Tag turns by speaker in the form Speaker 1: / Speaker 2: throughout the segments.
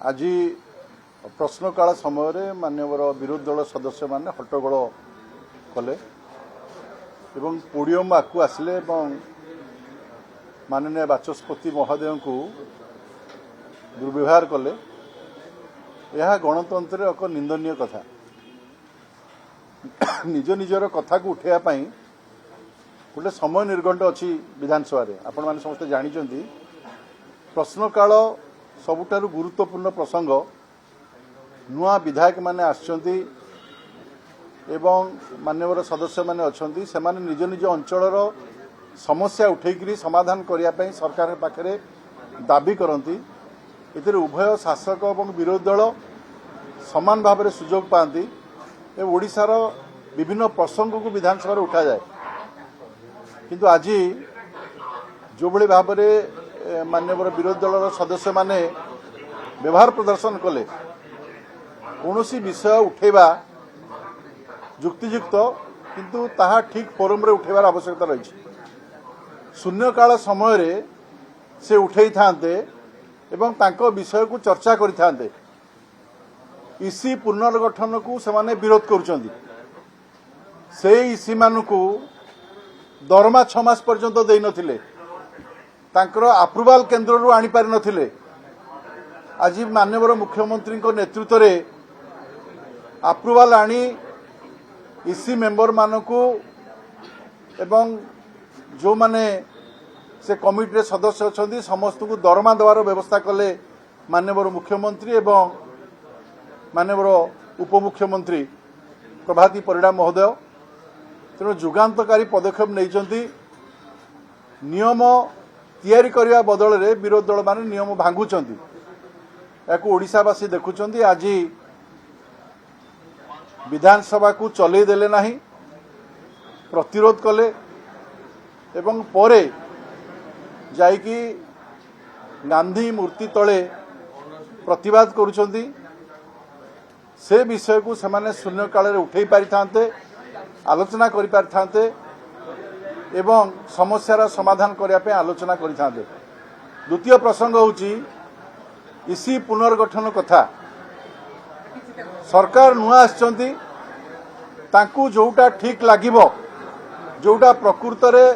Speaker 1: आज प्रश्नकाल समय माननीय विरोधी दल सदस्य माने हट्टगोल कले पोडियम आकु आसिले माननीय बाचस्पति महोदय को दुर्व्यवहार कले यह गणतंत्र एक निंदनीय कथा निज निजर कथा को उठाइवाई गोटे समय निर्घंट अच्छी विधानसभा आपण मैंने समस्ते जानते प्रश्नकाल सबुठारु गुरुत्वपूर्ण प्रसंग नुआ विधायक माने आछंती एवं मान्यवर सदस्य माने अछंती से माने निज निज अंचलर समस्या उठेकरी समाधान करिया पई सरकार पाखरे दाबी करती एतिर उभय शासक और विरोधी दल समान भाव में सुजोग पाती ओडिशार विभिन्न प्रसंग को विधानसभा उठा जाए किंतु आज जो भली भाव में मान्यवर विरोधी दल सदस्य माने व्यवहार प्रदर्शन कले कौन विषय उठेबा युक्तियुक्त किंतु ताहा ठीक फोरम रे उठेबार आवश्यकता रही शून्यकाल समय रे से उठे थांते एवं तांको विषय को चर्चा करि थांते इसी पुनर्गठन को से माने विरोध करुचंदी से इसी मानकू दरमा 6 मास पर्यंत देई नथिले तांकर अप्रूवाल केन्द्र रु आनी पारि नथिले आज माननीय मुख्यमंत्री नेतृत्व रे अप्रूवाल आनी इसी मेंबर मानकू एवं जो माने से कमिटी सदस्य अच्छा समस्त को दरमा देवार व्यवस्था कले माननीय मुख्यमंत्री एवं माननीय उपमुख्यमंत्री प्रभाती परिडा महोदय तेणु जुगान्तकारी पदक्षेप नहीं नियम तैयारी करने बदल में विरोधी दल माने नियम भांगुचंती या ओडिशावासी देखुचंती आज विधानसभा को चलई देले नाही प्रतिरोध कले एवं परे जाइकी गांधी मूर्ति तले प्रतिवाद करुचंती से विषय को सेमाने शून्य काल रे उठै पारि थांते आलोचना करि पारि थांते एवं समस्यार समाधान करने पे आलोचना करि थांते। द्वितीय प्रसंग होची इसी पुनर्गठन कथा सरकार नुआ आछंती तांकू जोटा ठीक लागिबो जोटा प्रकृत रे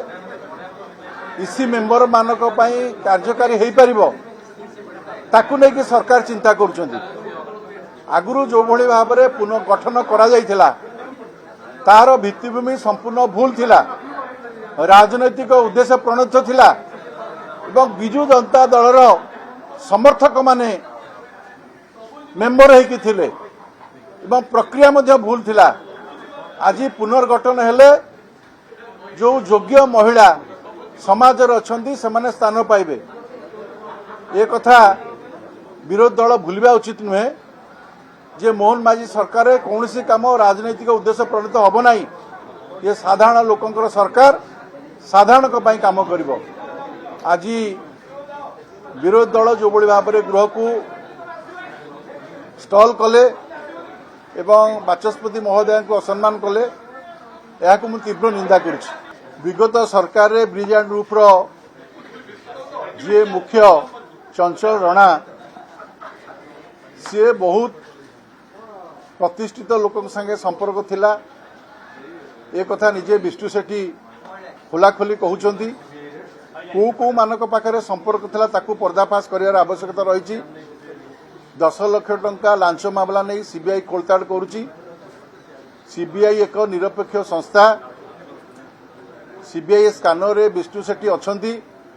Speaker 1: इसी मेंबर मानक पई कार्यकारी हेई परिबो ताकू नै कि सरकार चिंता करूचंती आगुरु जो भली भाव में पुनर्गठन करा जायथिला तार भित्तिभूमि संपूर्ण भूल थिला राजनैतिक उद्देश्य प्रणोदित थिला एवं बिजु जनता दलर समर्थक माने मेंबर हेकी थिले एवं प्रक्रिया मध्य भूल थिला आज पुनर्गठन हेले जो योग्य महिला समाज अछंती से माने स्थान पाइबे ए कथा विरोधी दल भूलिबा उचित नुहे जे मोहन माझी सरकार कौन सी काम राजनैतिक उद्देश्य प्रणीत हम ना ये साधारण लोकंकर सरकार साधारण काम करिबो आज विरोधी दल जो भली भाव में गृह को स्टॉल कले एवं बाचस्पति महोदय को असम्मान कले या को तीव्र निंदा करुछि। विगत सरकार रे ब्रिज एंड रूफ रो जे मुख्य चंचल राणा सी बहुत प्रतिष्ठित लोक संगे संपर्क थिला ए कथा निजे विष्णु सेठी खोलाखोली कहउचंती को मानक पाखरे संपर्क थिला ताकू पर्दाफाश करियार आवश्यकता रही 10 लाख टंका लांच मामला नहीं सीबीआई खोलताड़ करुची सीबीआई एक निरपेक्ष संस्था सीबीआई स्कानर रे विष्णु सेठी अछंती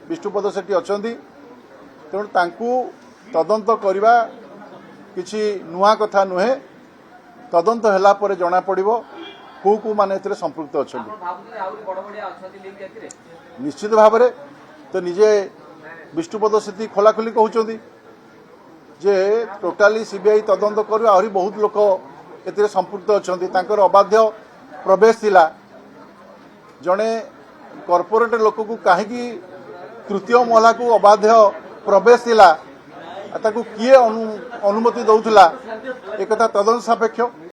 Speaker 1: विष्णुपद सेठी अछंती तेणु तांकू तदंत करवा किछि नुआ कथा नुहे तदंत होला परे जना पड़िबो को माने एथिरे संपृक्त अछंती निश्चित भाव में तो निजे विष्णुपद सेठी खोलाखोली कहउचंती जे टोटाली सीबीआई तदंत कर आहरी बहुत लोक एथिरे संपृक्त अछंती तांकर अबाध्य प्रवेश थिला जणे कॉर्पोरेट लोक को काहेकी तृतीय महला को अबाध्य प्रवेश थिला ताकू किए अनुमति दउथला एक कथा तदंत सापेक्ष।